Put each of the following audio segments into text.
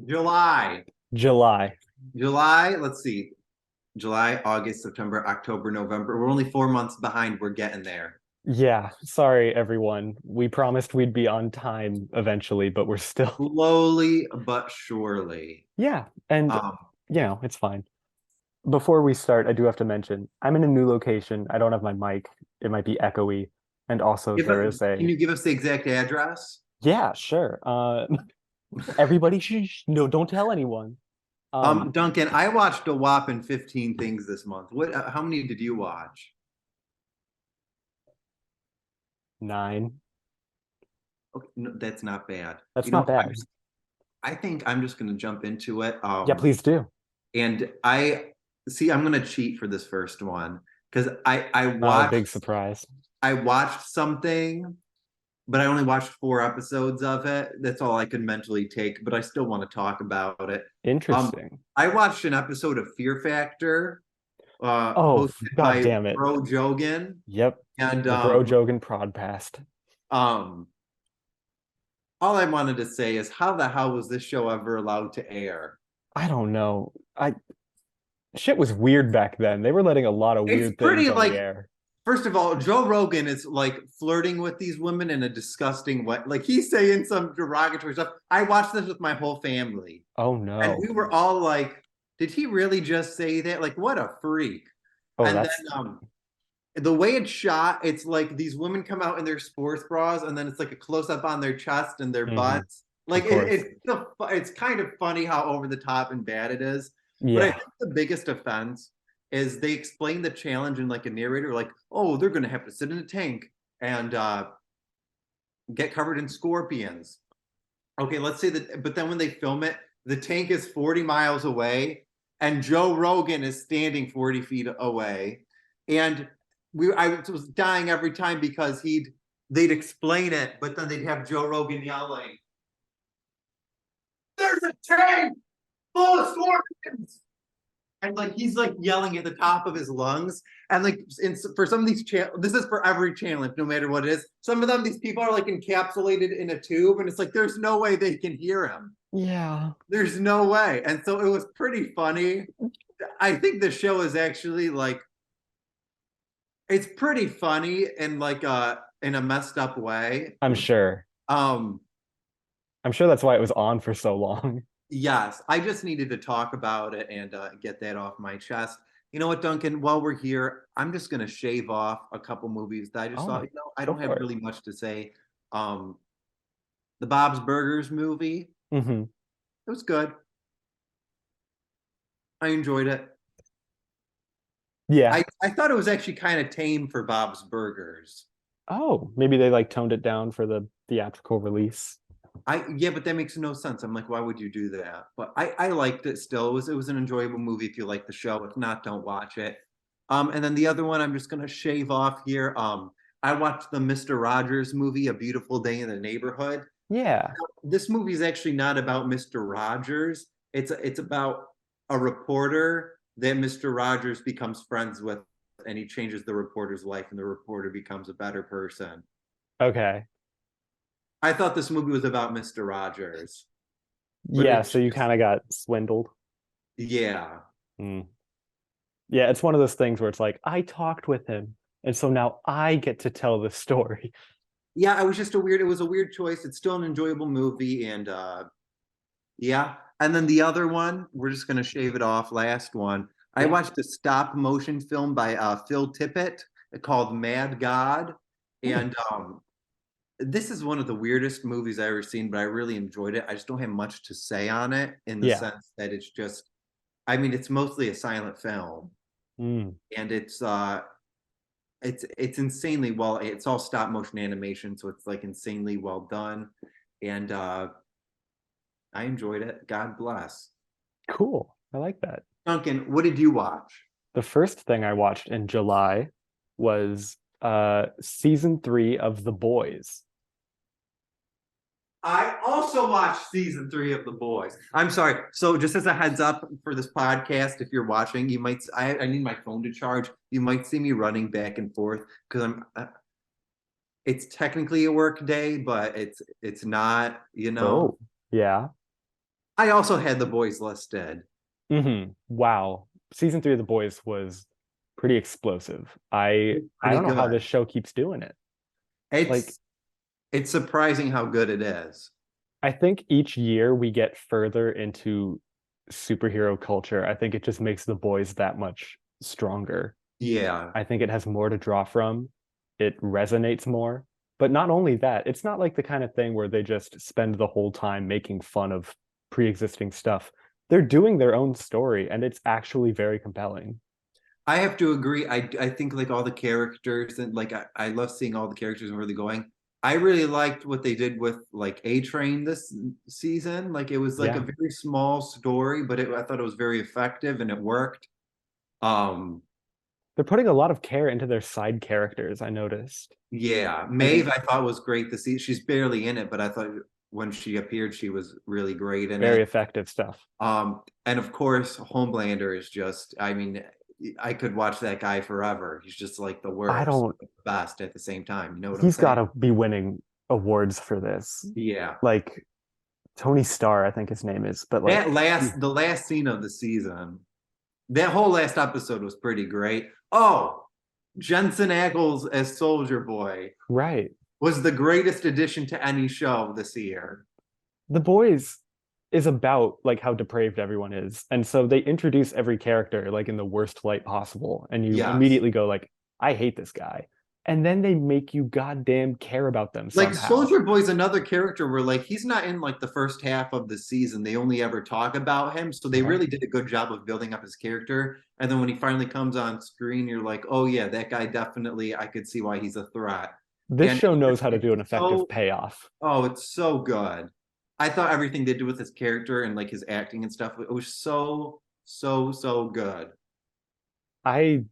July. July. July, let's see. July, August, September, October, November. We're only 4 months behind. We're getting there. Yeah, sorry everyone. We promised we'd be on time eventually, but we're still Slowly but surely. yeah, and Um, it's fine. Before we start, I do have to mention I'm in a new location. I don't have my mic. It might be echoey. And also give there it, is can a you give us the exact address? yeah, sure. Everybody no, don't tell anyone. Um, Duncan, I watched a whopping 15 things this month. What? How many did you watch? 9. Okay, no, that's not bad. That's not bad. I think I'm just going to jump into it. Yeah, please do. And I see. I'm going to cheat for this first one because Oh, big surprise. I watched something, but I only watched 4 episodes of it. That's all I could mentally take, but I still want to talk about it. Um, Interesting. I watched an episode of Fear Factor, Oh, hosted god by damn it. Bro Jogan, Yep. and The Bro Jogan Prodcast. um, all I wanted to say is, how the hell was this show ever allowed to air? I don't know. I Shit was weird back then. They were letting a lot of It's weird things pretty on the like, air. first of all, Joe Rogan is like flirting with these women in a disgusting way. Like he's saying some derogatory stuff. I watched this with my whole family, Oh and no. we were all like, "Did he really just say that? Like, what a freak!" Oh, And that's then the way it's shot, it's like these women come out in their sports bras, and then it's like a close up on their chest and their mhm, butts. Like of course. it's kind of funny how over the top and bad it is. But I Yeah. think the biggest offense is they explain the challenge in like a narrator, like, "Oh, they're gonna have to sit in a tank and get covered in scorpions." Okay, let's say that, but then when they film it, the tank is 40 miles away, and Joe Rogan is standing 40 feet away, and I was dying every time because they'd explain it, but then they'd have Joe Rogan yelling, "There's a tank full of scorpions!" And like he's like yelling at the top of his lungs, and like for some of these channels, this is for every channel, no matter what it is. Some of them, these people are like encapsulated in a tube, and it's like there's no way they can hear him. Yeah. There's no way. And so it was pretty funny. I think the show is actually like, it's pretty funny in like in a messed up way. I'm sure. Um I'm sure that's why it was on for so long. yes, I just needed to talk about it and get that off my chest. You know what, Duncan? While we're here, I'm just gonna shave off a couple movies that I just thought, Oh, I go don't have for it. really much to say. Um the Bob's Burgers movie, Hmm. it was good. I enjoyed it. Yeah. I thought it was actually kind of tame for Bob's Burgers. Oh, maybe they like toned it down for the theatrical release. Yeah, but that makes no sense. I'm like, why would you do that? But I liked it still. It was an enjoyable movie if you like the show. If not, don't watch it. And then the other one I'm just gonna shave off here. I watched the Mr. Rogers movie, A Beautiful Day in the Neighborhood. Yeah. This movie is actually not about Mr. Rogers. It's about a reporter that Mr. Rogers becomes friends with, and he changes the reporter's life, and the reporter becomes a better person. Okay. I thought this movie was about Mr. Rogers, but Yeah, it's so you just, kind of got swindled. yeah. Mm. Yeah, it's one of those things where it's like, I talked with him, and so now I get to tell the story. Yeah, it was a weird choice. It's still an enjoyable movie, and yeah. And then the other one, we're just gonna shave it off, last one. I Yeah. watched a stop motion film by Phil Tippett called Mad God. Hmm. And this is one of the weirdest movies I've ever seen, but I really enjoyed it. I just don't have much to say on it, in the Yeah. sense that it's just, I mean, it's mostly a silent film, Mm. and it's insanely well, it's all stop motion animation, so it's like insanely well done. And I enjoyed it. God bless. Cool. I like that. Duncan, what did you watch? The first thing I watched in July was season 3 of The Boys. I also watched season 3 of The Boys. I'm sorry. So, just as a heads up for this podcast, if you're watching, you might. I need my phone to charge. You might see me running back and forth because I'm. It's technically a work day, but it's not. Oh, yeah. I also had the boys listed. Wow. Season 3 of The Boys was pretty explosive. I Pretty don't know how good. this show keeps doing it. Like, It's it's surprising how good it is. I think each year we get further into superhero culture. I think it just makes The Boys that much stronger. Yeah. I think it has more to draw from. It resonates more. But not only that, it's not like the kind of thing where they just spend the whole time making fun of pre-existing stuff. They're doing their own story, and it's actually very compelling. I have to agree. I think like all the characters and like I love seeing all the characters and where they're going. I really liked what they did with like A Train this season. Like it was like a Yeah. very small story, but I thought it was very effective and it worked. Um, They're putting a lot of care into their side characters, I noticed. yeah, I Maeve mean, I thought was great to see. She's barely in it, but I thought when she appeared, she was really great in very it. effective stuff. And of course, Homelander is just, I mean, I could watch that guy forever. He's just like the I worst, don't, but the best at the same time. You know what I'm he's got saying? to be winning awards for this. Yeah. Like Tony Starr, I think his name is, but like, The last scene of the season, that whole last episode was pretty great. Oh, Jensen Ackles as Soldier Boy right. was the greatest addition to any show this year. The Boys is about like how depraved everyone is. And so they introduce every character like in the worst light possible. And you Yes. immediately go like, I hate this guy. And then they make you goddamn care about them Like somehow. Soldier Boy's another character where like he's not in like the first half of the season. They only ever talk about him. So they Right. really did a good job of building up his character. And then when he finally comes on screen, you're like, oh yeah, that guy definitely I could see why he's a threat. This And show knows how to do an it's effective so payoff. oh, it's so good. I thought everything they did with his character and like his acting and stuff, it was so good. I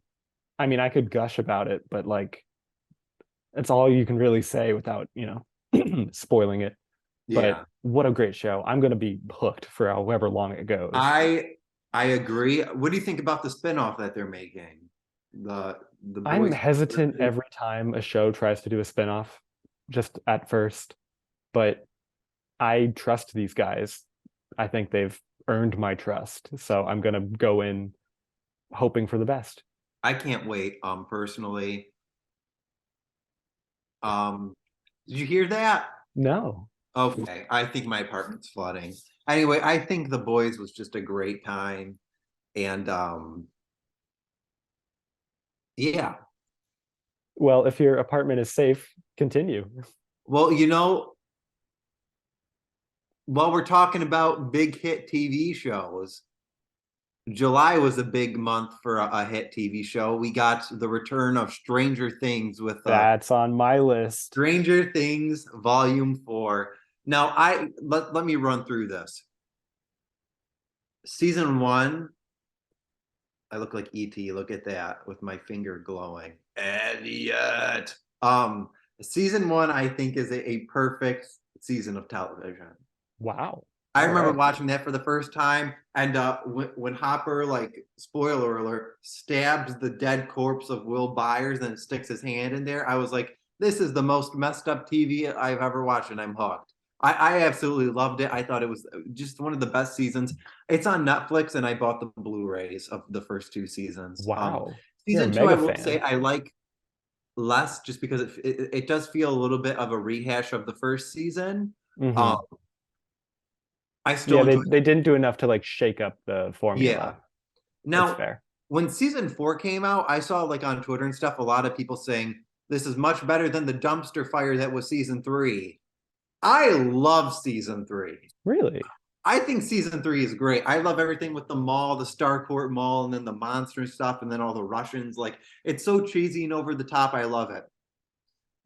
I mean I could gush about it, but like it's all you can really say without, spoiling it. But Yeah. what a great show. I'm gonna be hooked for however long it goes. I I agree. What do you think about the spinoff that they're making? The the I'm boys. hesitant every time a show tries to do a spinoff, just at first, but I trust these guys. I think they've earned my trust. So I'm gonna go in hoping for the best. I can't wait. Personally. Um, did you hear that? No. Okay, I think my apartment's flooding. Anyway, I think The Boys was just a great time, and yeah. Well, if your apartment is safe, continue. Well, while we're talking about big hit TV shows, July was a big month for a hit TV show. We got the return of Stranger Things with That's on my list. Stranger Things Volume 4. Now, let me run through this. Season 1, I look like ET. Look at that with my finger glowing. Elliot. Season 1, I think, is a perfect season of television. Wow. I All remember right. watching that for the first time, and when Hopper, like, spoiler alert, stabs the dead corpse of Will Byers and sticks his hand in there, I was like, this is the most messed up TV I've ever watched, and I'm hooked. I absolutely loved it. I thought it was just one of the best seasons. It's on Netflix, and I bought the Blu-rays of the first two seasons. Wow. You're a Season two, I mega will say fan. I like less just because it does feel a little bit of a rehash of the first season. Um, Hmm. I still Yeah, they enjoy. they didn't do enough to like shake up the Yeah. formula. That's Now, fair. when season 4 came out, I saw like on Twitter and stuff a lot of people saying this is much better than the dumpster fire that was season 3. I love season 3. Really? I think season 3 is great. I love everything with the mall, the Starcourt Mall, and then the monster stuff, and then all the Russians. Like it's so cheesy and over the top. I love it.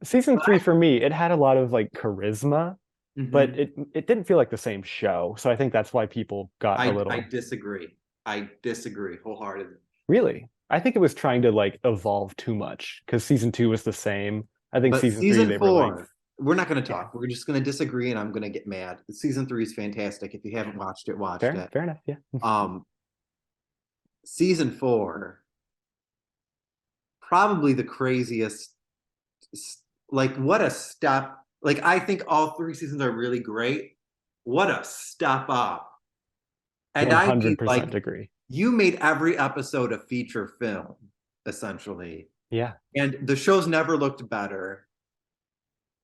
Season But 3 for me, it had a lot of like charisma, but mhm. it didn't feel like the same show. So I think that's why people got a I little disagree. I disagree wholeheartedly. really. I think it was trying to like evolve too much because season 2 was the same. I think But season 3 season they were like, 4, we're not going to yeah, talk. We're just going to disagree, and I'm going to get mad. Season 3 is fantastic. If you haven't watched it, watched it. fair enough. Yeah. Um, Season 4, probably the craziest. Like, what a step! Like, I think all three seasons are really great. What a step up! And I mean, 100% agree. you made every episode a feature film, essentially. Yeah. And the show's never looked better.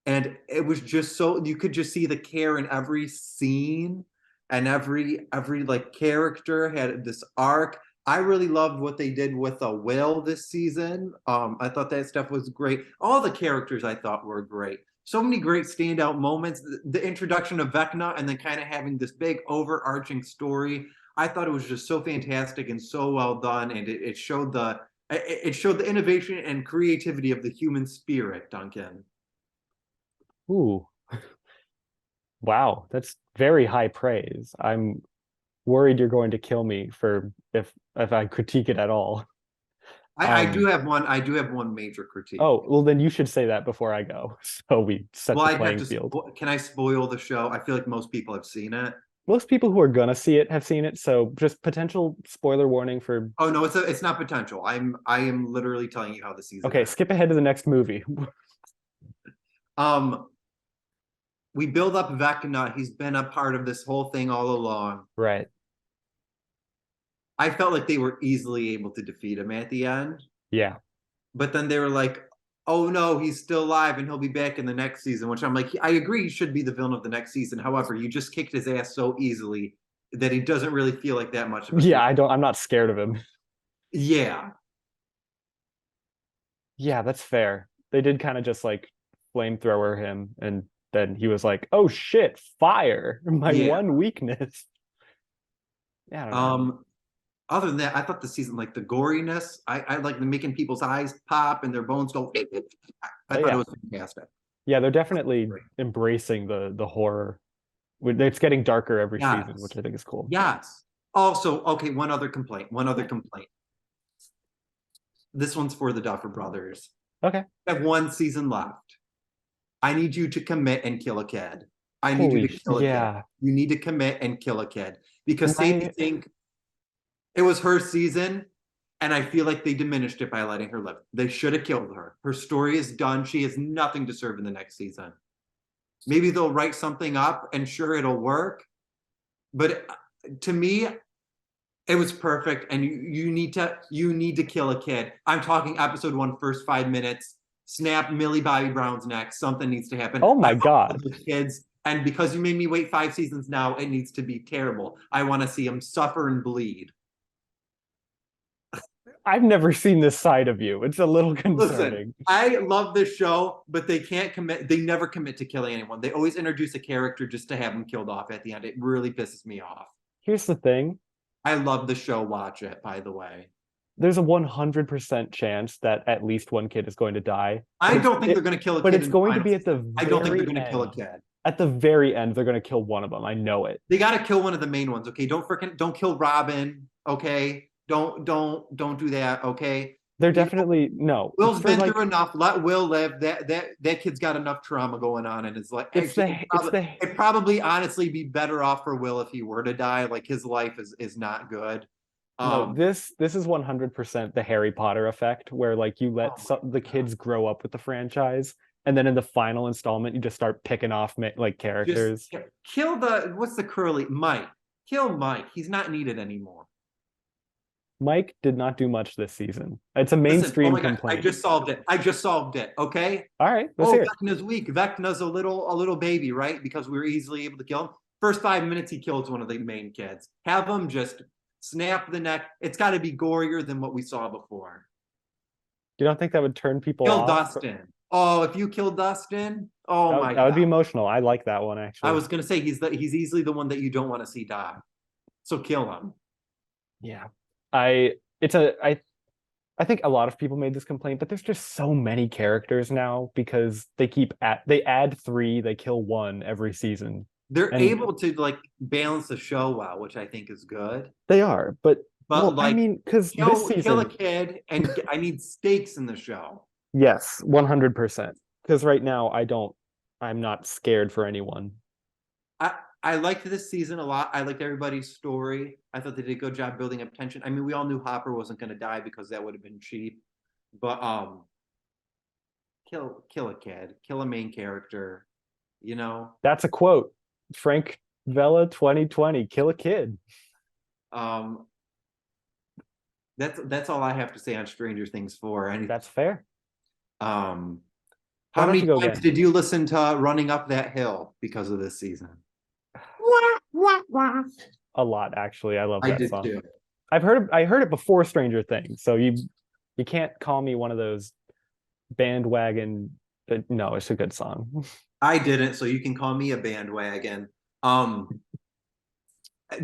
And it was just so you could just see the care in every scene, and every like character had this arc. I really loved what they did with Will this season. I thought that stuff was great. All the characters I thought were great. So many great standout moments. The introduction of Vecna and then kind of having this big overarching story. I thought it was just so fantastic and so well done, and it showed the innovation and creativity of the human spirit, Duncan. Ooh. Wow, that's very high praise. I'm worried you're going to kill me for if I critique it at all. I do have one. I do have one major critique. Oh, well then you should say that before I go, so we set Well, the I have playing to. field. Can I spoil the show? I feel like most people have seen it. Most people who are gonna see it have seen it, so just potential spoiler warning for. Oh no, it's not potential. I am literally telling you how the season Okay, ends. skip ahead to the next movie. Um, we build up Vecna. He's been a part of this whole thing all along. Right. I felt like they were easily able to defeat him at the end, Yeah. but then they were like, "Oh no, he's still alive and he'll be back in the next season." Which I'm like, I agree, he should be the villain of the next season. However, you just kicked his ass so easily that he doesn't really feel like that much of a Yeah, threat. I'm not scared of him. Yeah. Yeah, that's fair. They did kind of just like flamethrower him, and then he was like, "Oh shit, fire! My Yeah. one weakness." Yeah, I don't know. Other than that, I thought the season, like the goriness, I like the making people's eyes pop and their bones go. I thought it Yeah, was fantastic. yeah, they're definitely embracing the horror. It's getting darker every season, which Yes. I think is cool. Yes. Also, okay, one other complaint. One other complaint. This one's for the Duffer Brothers. Okay. I have one season left. I need you to commit and kill a kid. I need you Holy, to kill a kid. yeah. You need to commit and kill a kid. Because say they My, think it was her season, and I feel like they diminished it by letting her live. They should have killed her. Her story is done. She has nothing to serve in the next season. Maybe they'll write something up, and sure, it'll work. But to me, it was perfect, and you need to kill a kid. I'm talking episode 1, first 5 minutes. Snap Millie Bobby Brown's neck. Something needs to happen. oh my I God. the kids, and because you made me wait 5 seasons now, it needs to be terrible. I want to see them suffer and bleed. I've never seen this side of you. It's a little Listen, concerning. I love this show, but they can't commit. They never commit to killing anyone. They always introduce a character just to have them killed off at the end. It really pisses me off. Here's the thing. I love the show. Watch it, by the way. There's a 100% chance that at least one kid is going to die. I don't think they're going to kill a kid. But it's in going the to be at the season. I don't think they're very going to kill a end. kid. At the very end, they're going to kill one of them. I know it. They got to kill one of the main ones. Okay, don't kill Robin. Okay, don't do that. Okay. They're definitely no. Will's been like, through enough. Let Will live. That kid's got enough trauma going on, and it's like it'd probably honestly be better off for Will if he were to die. Like his life is not good. No, this is 100% the Harry Potter effect, where like you let the kids grow up with the franchise, and then in the final installment, you just start picking off like characters. Just kill what's the curly Mike? Kill Mike. He's not needed anymore. Mike did not do much this season. It's a mainstream complaint. God, I just solved it. Okay. All right. Let's hear it. Vecna's weak. Vecna's a little baby, right? Because we were easily able to kill him. First 5 minutes, he kills one of the main kids. Have him just snap the neck. It's got to be gorier than what we saw before. You don't think that would turn people off? Kill Dustin. Oh, if you kill Dustin, oh my God. That would be emotional. I like that one, actually. I was gonna say he's easily the one that you don't want to see die. So kill him. Yeah. I think a lot of people made this complaint, but there's just so many characters now because they add 3, they kill 1 every season. They're able to like balance the show well, which I think is good. They are, but well, like, I mean, because this season, kill a kid, and I need stakes in the show. Yes, 100%. Because right now, I'm not scared for anyone. I liked this season a lot. I liked everybody's story. I thought they did a good job building up tension. I mean, we all knew Hopper wasn't going to die because that would have been cheap. But kill a kid, kill a main character. You know, that's a quote. Frank Vella 2020. Kill a kid. Um, that's all I have to say on Stranger Things 4. That's fair. Um, Why how don't many you go times again? did you listen to Running Up That Hill because of this season? A lot, actually. I love I that did song. too. I heard it before Stranger Things, so you can't call me one of those bandwagon. But no, it's a good song. I didn't, so you can call me a bandwagon. Um,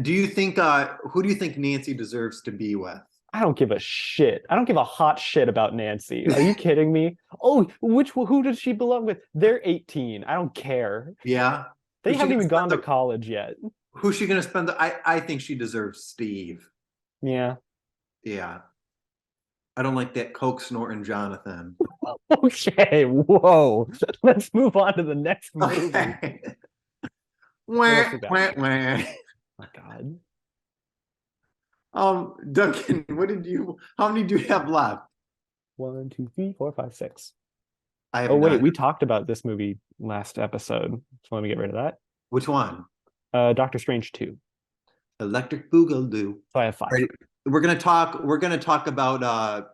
do you think who do you think Nancy deserves to be with? I don't give a shit. I don't give a hot shit about Nancy. Are you kidding me? Oh, who does she belong with? They're 18. I don't care. Yeah. They Who's she haven't gonna even spend gone to college yet. who's she gonna spend I think she deserves Steve. Yeah. Yeah. I don't like that coke snorting Jonathan. Okay. Whoa. Let's move on to the next movie. Okay. What Wah, else we got? wah, wah. Oh my God. Duncan, how many do you have left? One, two, three, four, five, six. I have Oh wait, none. we talked about this movie last episode. So let me get rid of that. Which one? Doctor Strange 2. Electric Boogaloo. So I have All five. right. We're gonna talk about a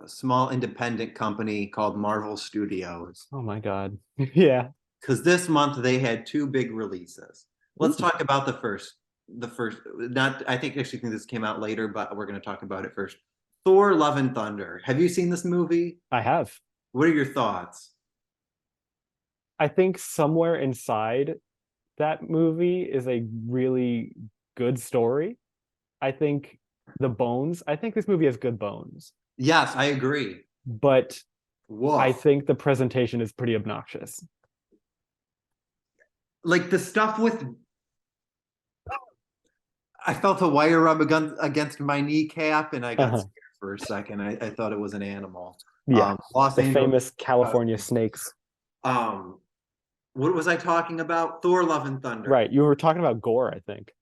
small independent company called Marvel Studios. Oh my God. Yeah. Because this month they had two big releases. Let's Ooh, talk about the first not I think actually think this came out later, but we're gonna talk about it first. Thor Love and Thunder. Have you seen this movie? I have. What are your thoughts? I think somewhere inside that movie is a really good story. I think this movie has good bones, Yes, I agree. but I Woof. think the presentation is pretty obnoxious. Like the stuff with I felt a wire rub against my kneecap and I got Uh-huh. scared for a second. I thought it was an animal. Yeah. Los The Angeles. famous California snakes. Um, what was I talking about? Thor Love and Thunder. Right. You were talking about gore, I think.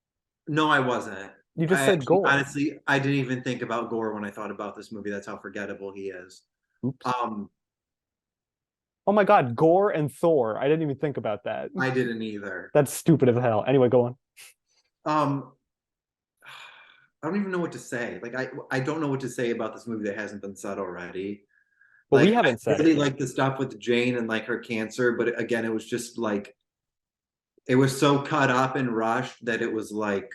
No, I wasn't. You just I said actually, gore. honestly, I didn't even think about Gore when I thought about this movie. That's how forgettable he is. Oops. Um, Oh my God, Gore and Thor. I didn't even think about that. I didn't either. That's stupid as hell. Anyway, go on. Um, I don't even know what to say. Like I don't know what to say about this movie that hasn't been said already. But we Like I haven't said it really yet. like the stuff with Jane and like her cancer, but again, it was just like it was so cut up and rushed that it was like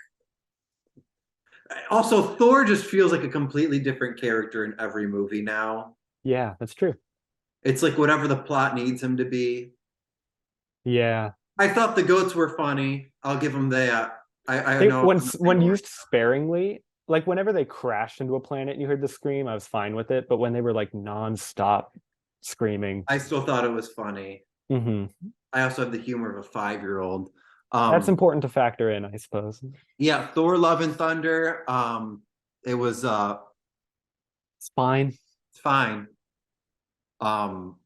also Thor just feels like a completely different character in every movie now. Yeah, that's true. It's like whatever the plot needs him to be. Yeah. I thought the goats were funny. I'll give them that. I They know I'm when used sparingly, like whenever they crashed into a planet and you heard the scream, I was fine with it. But when they were like nonstop screaming, I still thought it was funny. mhm, I also have the humor of a 5-year-old. that's Um, important to factor in, I suppose. yeah, Thor: Love and Thunder. It was It's fine. it's fine. Um,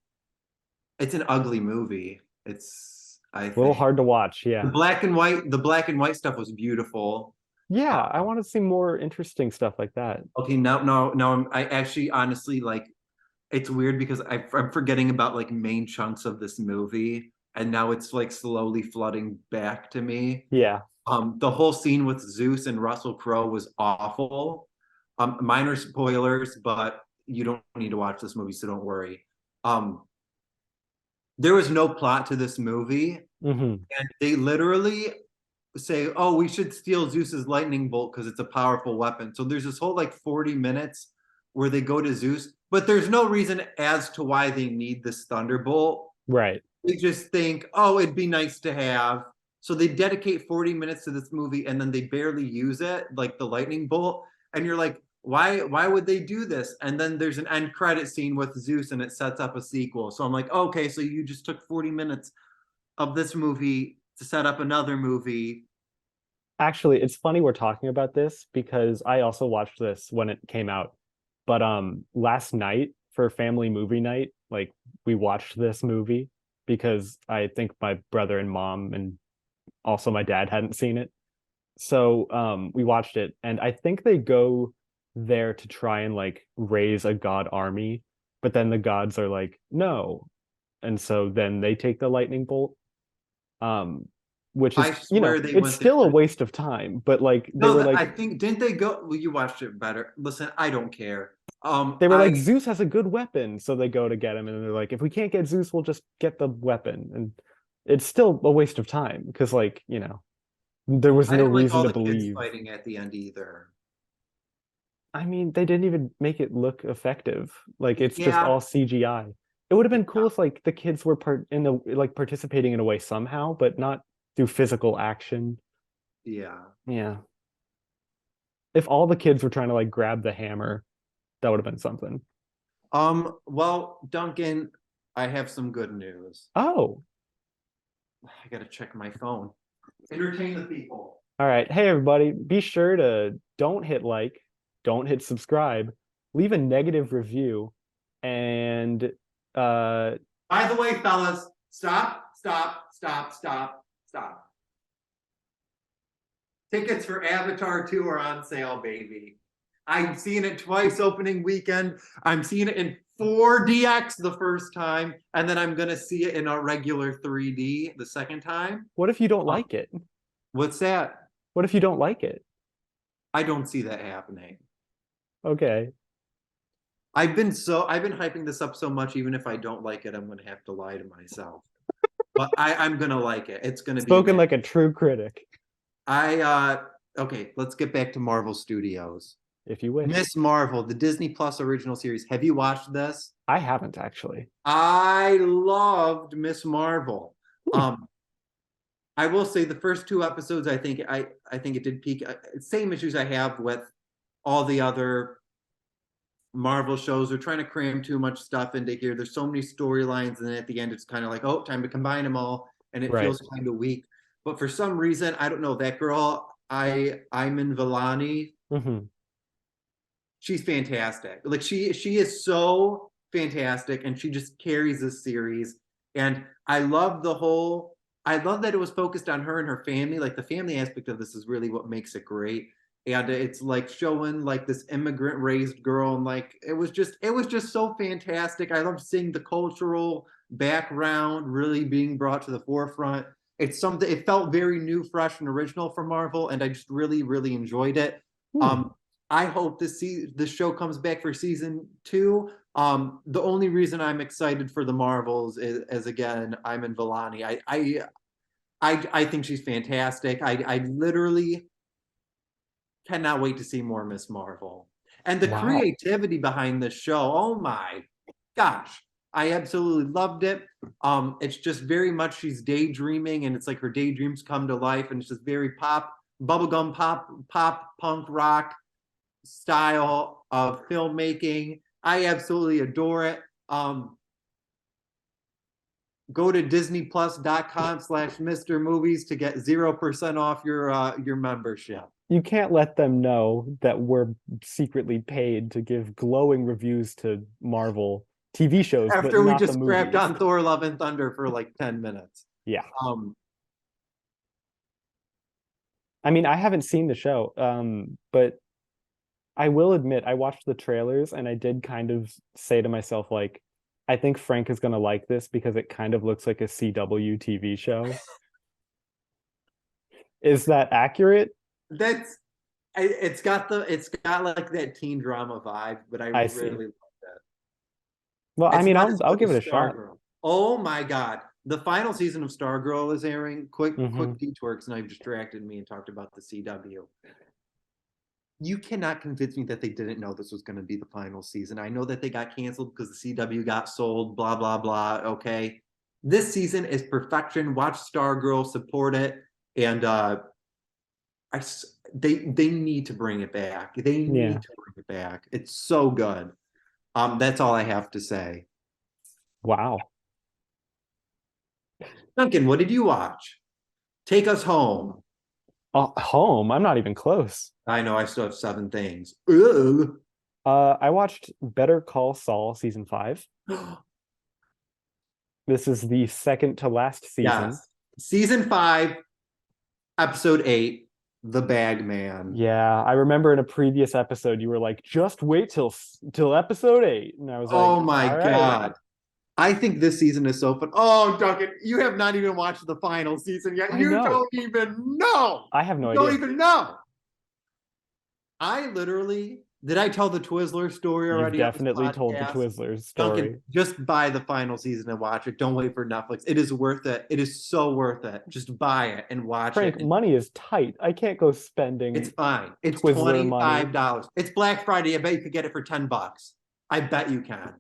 it's an ugly movie. It's I A little think hard to watch. Yeah. the black and white stuff was beautiful. Yeah, I Uh, want to see more interesting stuff like that. okay, now I actually honestly like it's weird because I'm forgetting about like main chunks of this movie, and now it's like slowly flooding back to me. Yeah. The whole scene with Zeus and Russell Crowe was awful. Minor spoilers, but you don't need to watch this movie, so don't worry. Um, there was no plot to this movie, Hmm. and they literally say, "Oh, we should steal Zeus's lightning bolt because it's a powerful weapon." So there's this whole like 40 minutes where they go to Zeus, but there's no reason as to why they need this thunderbolt. Right. They just think, "Oh, it'd be nice to have." So they dedicate 40 minutes to this movie and then they barely use it, like the lightning bolt. And you're like, why would they do this? And then there's an end credit scene with Zeus and it sets up a sequel. So I'm like, okay, so you just took 40 minutes of this movie to set up another movie. Actually, it's funny we're talking about this because I also watched this when it came out. But last night for family movie night, like we watched this movie because I think my brother and mom and also my dad hadn't seen it. So we watched it and I think they go there to try and like raise a god army, but then the gods are like, no. And so then they take the lightning bolt. Um which I is, swear they it's went the still a Chris. waste of time, but like they No, were I like think didn't they go? Well, you watched it better. Listen, I don't care. they were I like Zeus has a good weapon, so they go to get him, and they're like, if we can't get Zeus, we'll just get the weapon. And it's still a waste of time because like, there was I no didn't like reason all to the kids believe. fighting at the end either. I mean, they didn't even make it look effective. Like it's just Yeah, all CGI. It would have been yeah, cool if like the kids were participating in a way somehow, but not through physical action. yeah. Yeah. If all the kids were trying to like grab the hammer, that would have been something. Well, Duncan, I have some good news. Oh, I gotta check my phone. Entertain the people. all right. Hey everybody, be sure to don't hit like, don't hit subscribe, leave a negative review, and uh By the way, fellas, stop, stop, stop, stop, stop. Tickets for Avatar 2 are on sale, baby. I'm seeing it twice opening weekend. I'm seeing it in 4DX the first time, and then I'm gonna see it in a regular 3D the second time. what if you don't Um, like it? what's that? What if you don't like it? I don't see that happening. Okay. I've been hyping this up so much, even if I don't like it, I'm gonna have to lie to myself. But I'm gonna like it. It's gonna be Spoken amazing. like a true critic, Okay, let's get back to Marvel Studios. if you wish. Miss Marvel, the Disney Plus original series. Have you watched this? I haven't actually. I loved Miss Marvel. Hmm. Um, I will say the first two episodes, I think it did peak. Same issues I have with all the other Marvel shows. They're trying to cram too much stuff into here. There's so many storylines, and then at the end, it's kind of like, oh, time to combine them all, and it Right. feels kind of weak. But for some reason, I don't know that girl. I'm in Vellani. Hmm. She's fantastic. Like she is so fantastic, and she just carries this series. And I love that it was focused on her and her family. Like the family aspect of this is really what makes it great. And it's like showing like this immigrant raised girl, and like it was just so fantastic. I loved seeing the cultural background really being brought to the forefront. It's something, it felt very new, fresh, and original for Marvel, and I just really, really enjoyed it. Hmm. Um, I hope this show comes back for season two. The only reason I'm excited for the Marvels is, as again, I'm in Vellani. I think she's fantastic. I literally cannot wait to see more Miss Marvel. And the Wow. creativity behind this show, oh my gosh, I absolutely loved it. It's just very much she's daydreaming, and it's like her daydreams come to life, and it's just very bubblegum pop, punk rock style of filmmaking. I absolutely adore it. Go to disneyplus.com/MrMovies to get 0% off your membership. You can't let them know that we're secretly paid to give glowing reviews to Marvel TV shows, but After we not the just crapped movies. on Thor Love and Thunder for like 10 minutes. Yeah. Um, I mean, I haven't seen the show, but I will admit I watched the trailers and I did kind of say to myself, like, I think Frank is gonna like this because it kind of looks like a CW TV show. Is that accurate? that's it's got like that teen drama vibe, but I I see. really love that. Well, I It's mean, not I'll as I'll good give as it a shot. Stargirl. Oh my god. The final season of Stargirl is airing. Hmm. Quick detour because now you've distracted me and talked about the CW. You cannot convince me that they didn't know this was going to be the final season. I know that they got canceled because the CW got sold, blah, blah, blah. Okay. This season is perfection. Watch Stargirl, support it. And I, they need to bring it back. They Yeah. need to bring it back. It's so good. That's all I have to say. Wow. Duncan, what did you watch? Take us home. Home. I'm not even close. I know I still have seven things. Ugh. I watched Better Call Saul season 5. This is the second to last season. Yes. Season 5, episode 8, The Bag Man. Yeah, I remember in a previous episode you were like, "Just wait till episode 8," and I was like, Oh my "All right." God. I think this season is so fun. Oh, Duncan, you have not even watched the final season yet. I You know. don't even know. I have no You don't idea. even know. I literally did I tell the Twizzler story You've already on this definitely told the podcast? Twizzlers story. Duncan, just buy the final season and watch it. Don't wait for Netflix. It is worth it. It is so worth it. Just buy it and watch Frank, it. money is tight. I can't go spending It's fine. It's Twizzler money. $25. It's Black Friday. I bet you could get it for $10. I bet you can.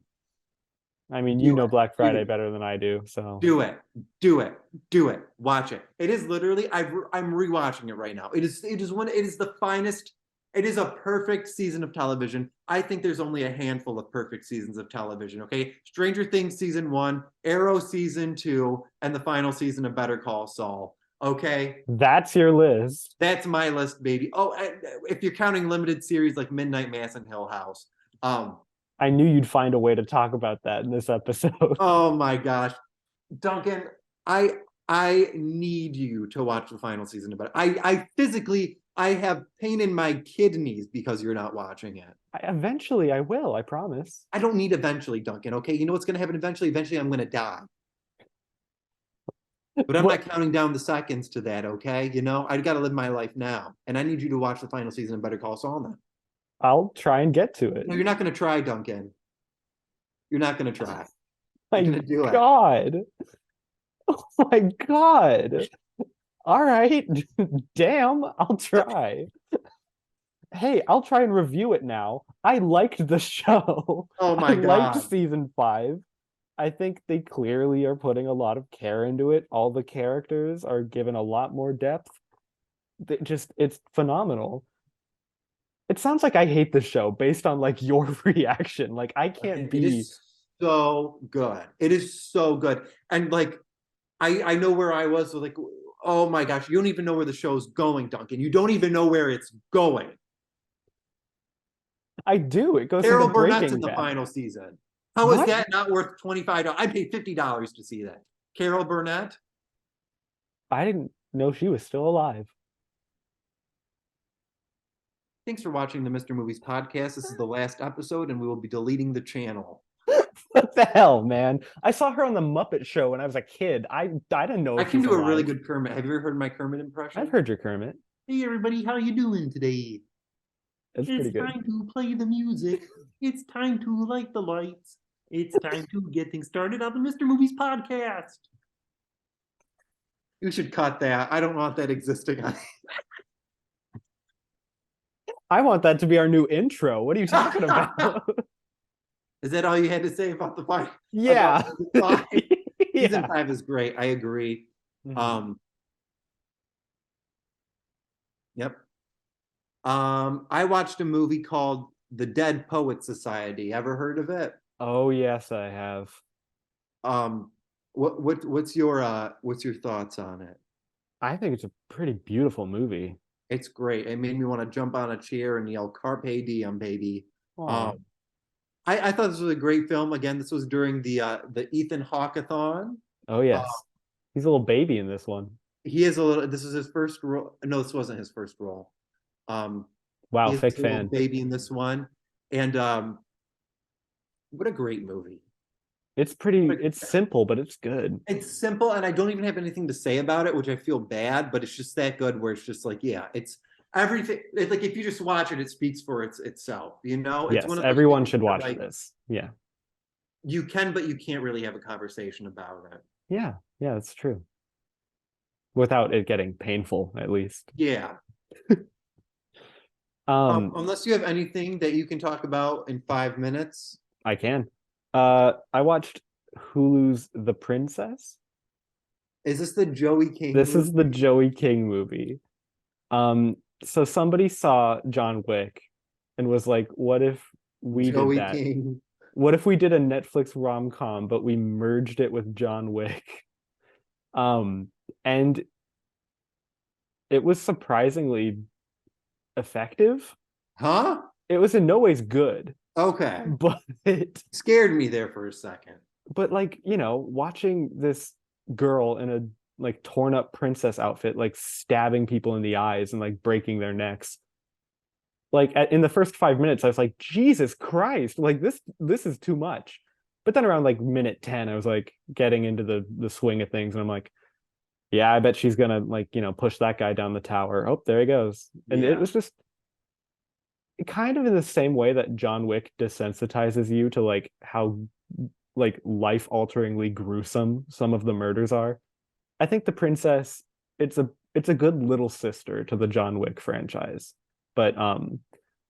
I mean, you Do know it. Black Friday Do better than I do, so Do it. Do it. Do it. Watch it. It is literally. I'm rewatching it right now. It is. It is one. It is the finest. It is a perfect season of television. I think there's only a handful of perfect seasons of television. Okay, Stranger Things season 1, Arrow season 2, and the final season of Better Call Saul. Okay, that's your list. that's my list, baby. Oh, if you're counting limited series like Midnight Mass and Hill House. I knew you'd find a way to talk about that in this episode. Oh my gosh, Duncan, I need you to watch the final season of it. I physically I have pain in my kidneys because you're not watching it. Eventually, I will. I promise. I don't need eventually, Duncan. Okay, you know what's going to happen eventually? Eventually, I'm going to die. But I'm not counting down the seconds to that. Okay, you know I got to live my life now, and I need you to watch the final season of Better Call Saul now. I'll try and get to it. No, you're not going to try, Duncan. You're not going to try. My You're going to do it. God. Oh my God. All right. Damn, I'll try. Hey, I'll try and review it now. I liked the show. Oh my I liked God. season 5. I think they clearly are putting a lot of care into it. All the characters are given a lot more depth. It's phenomenal. It sounds like I hate the show based on like your reaction. Like I can't It be is so good. It is so good. And like I know where I was like, oh my gosh, you don't even know where the show's going, Duncan. You don't even know where it's going. I do. It goes Carol into Burnett's Breaking in the Bad. final season. How is What? that not worth $25? I paid $50 to see that. Carol Burnett. I didn't know she was still alive. Thanks for watching the MrMovies podcast. This is the last episode, and we will be deleting the channel. What the hell, man? I saw her on the Muppet Show when I was a kid. I didn't know I if can she's do a really alive. good Kermit. Have you ever heard my Kermit impression? I've heard your Kermit. Hey everybody, how you doing today? It's pretty It's good. time to play the music. It's time to light the lights. It's time to get things started on the MrMovies podcast. You should cut that. I don't want that existing on. I want that to be our new intro. What are you talking about? Is that all you had to say about the fight? Yeah. Season Yeah. 5 is great. I agree. Mhm. Yep. I watched a movie called The Dead Poet Society. Ever heard of it? Oh yes, I have. What's your thoughts on it? I think it's a pretty beautiful movie. It's great. It made me want to jump on a chair and yell "Carpe diem, baby." Aw. I thought this was a great film. Again, this was during the Ethan Hawkeathon. Oh yes. He's a little baby in this one. He is a little. This is his first role. No, this wasn't his first role. Wow, He's fake a little fan. baby in this one, and what a great movie. It's simple, but it's good. It's simple, and I don't even have anything to say about it, which I feel bad, but it's just that good where it's just like, yeah, it's everything. It's like if you just watch it, it speaks for itself. You know, it's Yes, one of everyone things should where, watch like, this. Yeah. You can, but you can't really have a conversation about it. Yeah, that's true. Without it getting painful, at least. Yeah. Unless you have anything that you can talk about in 5 minutes. I can. I watched Hulu's The Princess. Is this the Joey King? This is the Joey King movie. So somebody saw John Wick and was like, what if we Joey did that? King. What if we did a Netflix rom-com, but we merged it with John Wick? And it was surprisingly effective. Huh? It was in no ways good, Okay. but Scared me there for a second. But like, watching this girl in a like torn up princess outfit, like stabbing people in the eyes and like breaking their necks. Like in the first 5 minutes, I was like, Jesus Christ, like this is too much. But then around like minute 10, I was like getting into the swing of things, and I'm like, yeah, I bet she's gonna like, push that guy down the tower. Oh, there he goes. And it Yeah. was just kind of in the same way that John Wick desensitizes you to like how like life-alteringly gruesome some of the murders are. I think the princess, it's a good little sister to the John Wick franchise, but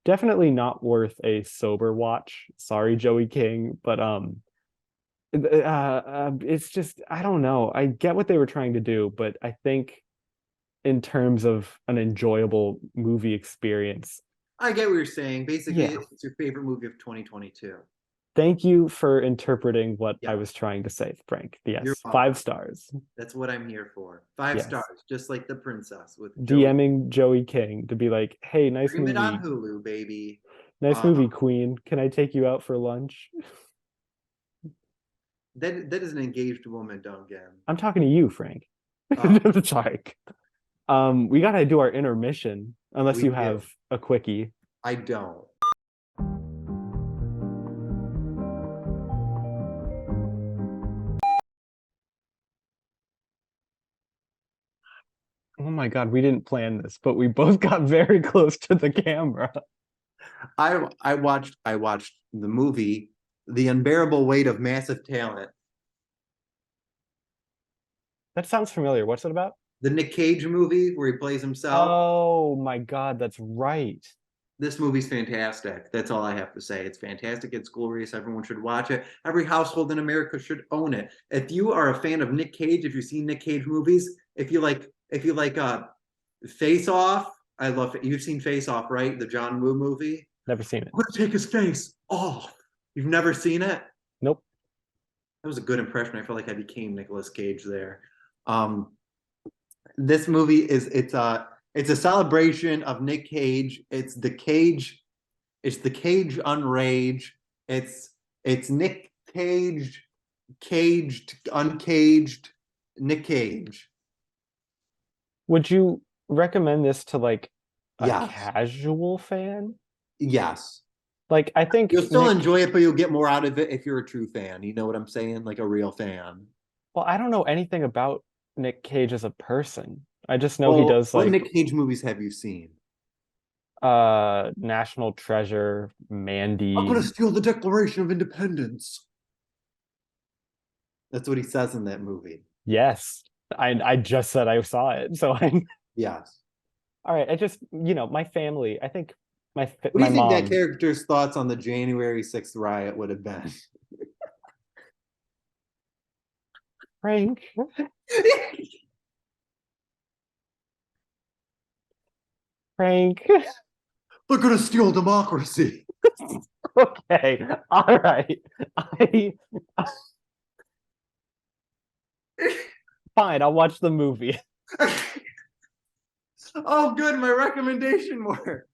definitely not worth a sober watch. Sorry, Joey King, but it's just I don't know. I get what they were trying to do, but I think in terms of an enjoyable movie experience, I get what you're saying. Basically, yeah. it's your favorite movie of 2022. Thank you for interpreting what I Yeah, was trying to say, Frank. you're Yes, welcome. 5 stars. That's what I'm here for. Five Yes. stars, just like The Princess with Joey. DMing Joey King to be like, "Hey, Stream it on Hulu, baby. nice Uh, movie, Queen. Can I take you out for lunch?" that is an engaged woman, Duncan. I'm talking to you, Frank. Uh, Sorry. We gotta do our intermission, unless we you do. have a quickie. I don't. Oh my God, we didn't plan this, but we both got very close to the camera. I watched the movie The Unbearable Weight of Massive Talent. That sounds familiar. What's it about? The Nick Cage movie where he plays himself. Oh my God, that's right. This movie's fantastic. That's all I have to say. It's fantastic. It's glorious. Everyone should watch it. Every household in America should own it. If you are a fan of Nick Cage, if you've seen Nick Cage movies, if you like Face Off, I love it. You've seen Face Off, right? The John Woo movie. Never seen it. I'm gonna take his face off. You've never seen it? Nope. That was a good impression. I felt like I became Nicolas Cage there. Um, this movie it's a celebration of Nick Cage. It's the Cage Unrage. It's Nick Cage, caged, uncaged, Nick Cage. Would you recommend this to like a Yes. casual fan? Yes. Like, I think You'll still enjoy it, but you'll get more out of it if you're a true fan. You know what I'm saying? Like a real fan. well, I don't know anything about Nick Cage as a person. I just know he Well, does what like Nick Cage movies have you seen? National Treasure, I'm gonna Mandy. steal the Declaration of Independence. That's what he says in that movie. Yes. I just said I saw it. So I Yes. all right, I just, my family, I think What do my you think that mom, character's thoughts on the January 6th riot would have been? Frank, Frank. They're gonna steal democracy. Okay. All right. I fine, I'll watch the movie. Oh, good. My recommendation worked.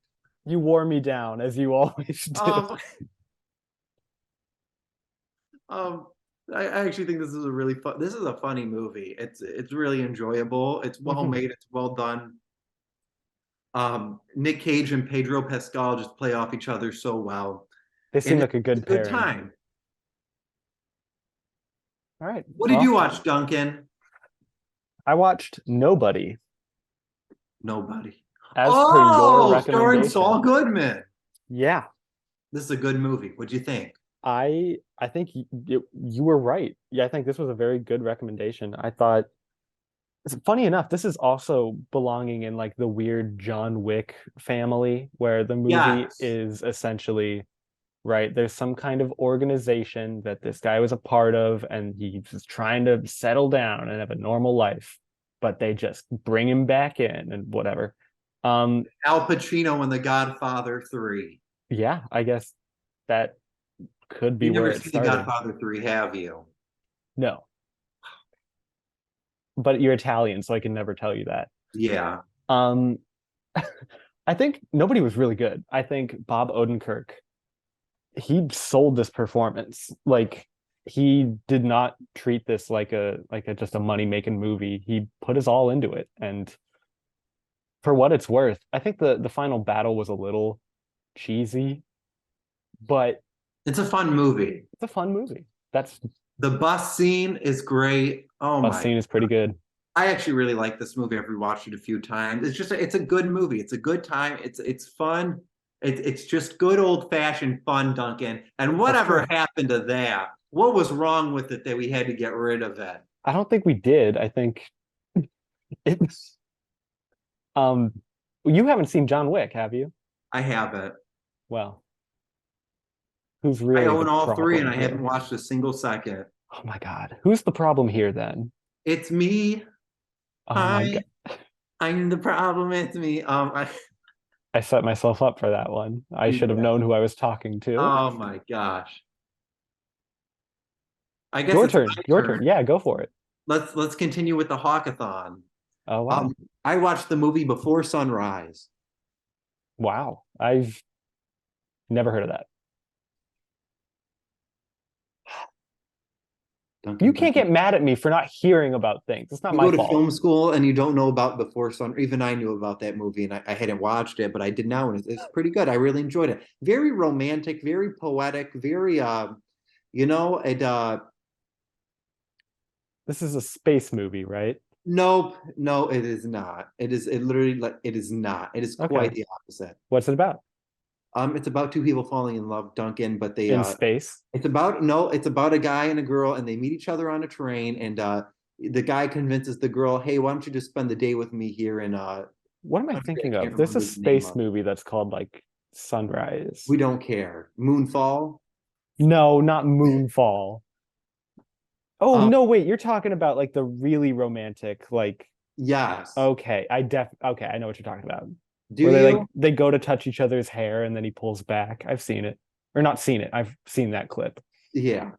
You wore me down as you always do. Um, I actually think this is a really fun. This is a funny movie. It's really enjoyable. It's well Mhm. made. It's well done. Nick Cage and Pedro Pascal just play off each other so well, They and seem like a it's good a good pairing. time. All right. What did Well, you watch, Duncan? I watched Nobody Nobody. as per your Oh, starring recommendation. Saul Goodman. Yeah. This is a good movie. What'd you think? I think you were right. Yeah, I think this was a very good recommendation. I thought it's funny enough, this is also belonging in like the weird John Wick family where the movie Yes. is essentially right. There's some kind of organization that this guy was a part of, and he's trying to settle down and have a normal life, but they just bring him back in and whatever. Um, Al Pacino in The Godfather 3. yeah, I guess that could be You've where never it seen The started. Godfather 3, have you? No, but you're Italian, so I can never tell you that. Yeah. Um, I think nobody was really good. I think Bob Odenkirk, he sold this performance. Like he did not treat this like a just a money making movie. He put his all into it, and for what it's worth, I think the final battle was a little cheesy, but It's a fun movie. it's a fun movie. That's The bus scene is great. Oh bus my. scene is pretty good. I actually really like this movie. I've rewatched it a few times. It's a good movie. It's a good time. It's fun. It's just good old fashioned fun, Duncan. And That's whatever true. happened to that? What was wrong with it that we had to get rid of it? I don't think we did. I think it's um you haven't seen John Wick, have you? I haven't. Well, who's I really the own all three and problem I haven't here? watched a single second. Oh my God. Who's the problem here then? It's me. Oh my Hi, God. I'm the problem. It's me. I set myself up for that one. I should have Yeah. known who I was talking to. Oh my gosh. I guess Your it's turn. my Your turn. turn. Yeah, go for it. Let's continue with the Hawkathon. Oh wow. I watched the movie Before Sunrise. Wow. I've never heard of that. You Duncan, can't Duncan. get mad at me for not hearing about things. It's not You my go to fault. film school and you don't know about Before Sun. Even I knew about that movie and I hadn't watched it, but I did now, and it's pretty good. I really enjoyed it. Very romantic, very poetic, very it This is a space movie, right? nope, no, it is not. It literally like it is not. It is Okay. quite the opposite. What's it about? It's about two people falling in love, Duncan, but they In space? it's about no, it's about a guy and a girl, and they meet each other on a train, and the guy convinces the girl, hey, why don't you just spend the day with me here in What am I country thinking I can't of? There's a remember the name space of. movie that's called like Sunrise. We don't care. Moonfall. No, not Moonfall. Oh, Um, no, wait, you're talking about like the really romantic, like, yes. okay, okay, I know what you're talking about. Do Where you? they go to touch each other's hair and then he pulls back. I've seen it. Or not seen it. I've seen that clip. Yeah.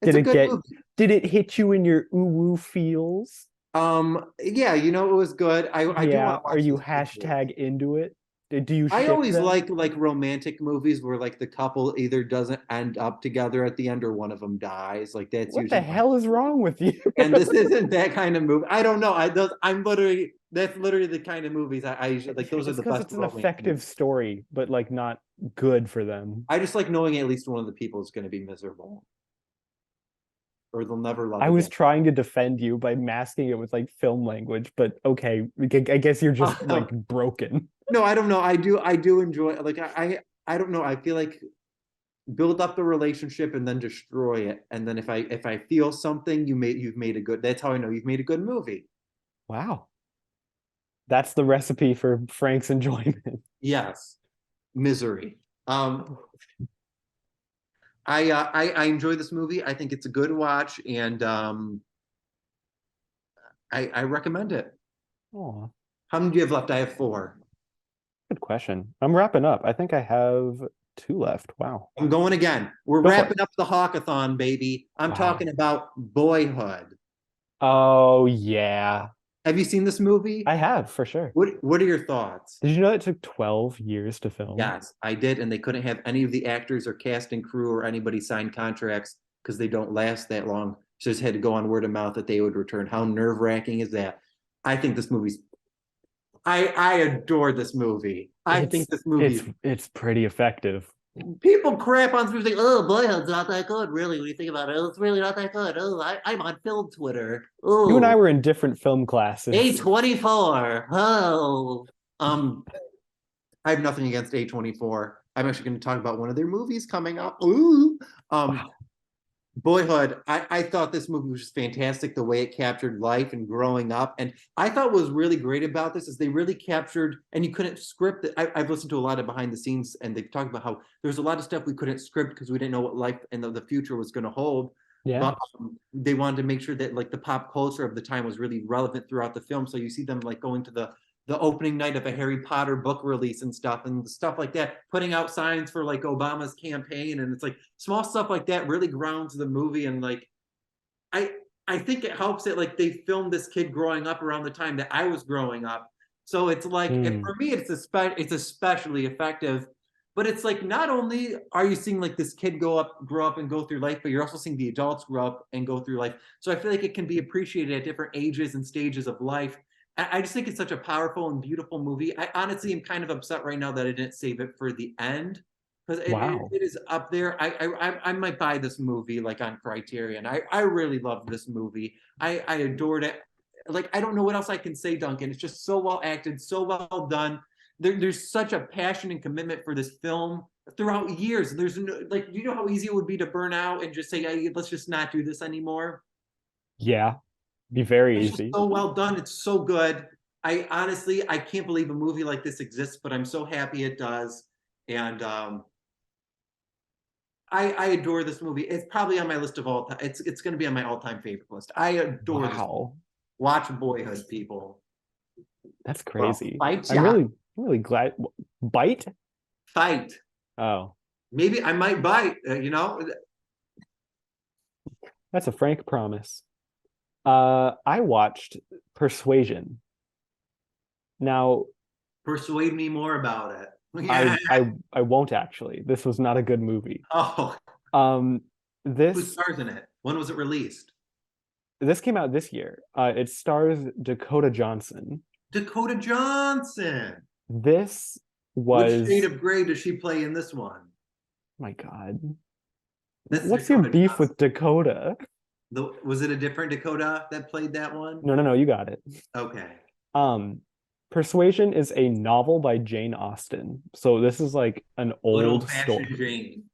It's Did a it good get movie. did it hit you in your ooh woo feels? Yeah, it was good. I do want Yeah. to Are watch you this again. hashtag into it? Do you I ship always them? like romantic movies where like the couple either doesn't end up together at the end or one of them dies. Like that's What the usually my hell is wrong with you? and this isn't that kind of movie. I don't know. I'm literally that's literally the kind of movies I usually like. Those are Just the because best it's an romance effective movies. story, but like not good for them. I just like knowing at least one of the people is going to be miserable or they'll never love I was again. trying to defend you by masking it with like film language, but okay, I guess you're just like broken. No, I don't know. I do enjoy like I don't know. I feel like build up the relationship and then destroy it. And then if I feel something, you've made a good. That's how I know you've made a good movie. Wow. That's the recipe for Frank's enjoyment. Yes, misery. I enjoy this movie. I think it's a good watch, and I recommend it. Oh, How many do you have left? I have four. good question. I'm wrapping up. I think I have two left. Wow. I'm going again. We're Go for it. wrapping up the Hawkathon, baby. I'm Wow. talking about Boyhood. Oh yeah. Have you seen this movie? I have for sure. What are your thoughts? Did you know it took 12 years to film? Yes, I did, and they couldn't have any of the actors or cast and crew or anybody sign contracts because they don't last that long. So just had to go on word of mouth that they would return. How nerve-wracking is that? I think this movie's I adore this movie. I think this movie It's pretty effective. people crap on this movie like, oh Boyhood's not that good, really, when you think about it. It's really not that good. Oh, I'm on film Twitter. You and I Oh, were in different film classes. A24. Oh. I have nothing against A24. I'm actually going to talk about one of their movies coming up. Ooh. Um, Wow. Boyhood, I thought this movie was just fantastic, the way it captured life and growing up. And I thought what was really great about this is they really captured, and you couldn't script it. I've listened to a lot of behind the scenes, and they talk about how there's a lot of stuff we couldn't script because we didn't know what life and the future was going to hold. Yeah. But they wanted to make sure that like the pop culture of the time was really relevant throughout the film. So you see them like going to the opening night of a Harry Potter book release and stuff like that, putting out signs for like Obama's campaign. And it's like small stuff like that really grounds the movie. And like, I, I think it helps that like they filmed this kid growing up around the time that I was growing up. So it's like, Hmm. for me, it's especially effective, but it's like, not only are you seeing like this kid grow up and go through life, but you're also seeing the adults grow up and go through life. So I feel like it can be appreciated at different ages and stages of life. I just think it's such a powerful and beautiful movie. I honestly am kind of upset right now that I didn't save it for the end. because Wow. it is up there. I might buy this movie like on Criterion. I really love this movie. I adored it. Like I don't know what else I can say, Duncan. It's just so well acted, so well done. There's such a passion and commitment for this film throughout years. There's no, like, you know how easy it would be to burn out and just say, hey, let's just not do this anymore. Yeah. Be very It's just easy. so well done. It's so good. I honestly, I can't believe a movie like this exists, but I'm so happy it does. And I adore this movie. It's probably on my list of all time. It's going to be on my all-time favorite list. I adore this. Wow. Watch Boyhood, people. That's Well, crazy. fight, I'm yeah, really glad. Bite? fight. Oh, Maybe I might bite. that's a frank promise. I watched Persuasion. Now, Persuade me more about it. I Yeah. I I won't actually. This was not a good movie. Oh, Um, who this stars in it? When was it released? this came out this year. It stars Dakota Johnson. Dakota Johnson. This Which shade was, of gray does she play in this one? my God. This is What's your Dakota beef Johnson. with Dakota? Was it a different Dakota that played that one? No, you got it. Okay. Um, Persuasion is a novel by Jane Austen. So this is like an Good old old fashioned story. Jane.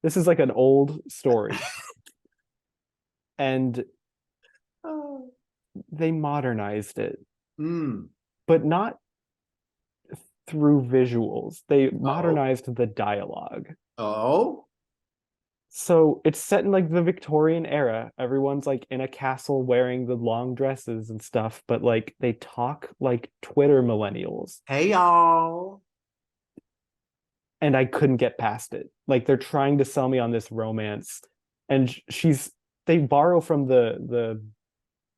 This is like an old story. And Oh. they modernized it, Mm. but not through visuals. They Oh. modernized the dialogue. Oh. So it's set in like the Victorian era. Everyone's like in a castle wearing the long dresses and stuff, but like they talk like Twitter millennials. Hey y'all. And I couldn't get past it. Like they're trying to sell me on this romance, and they borrow from the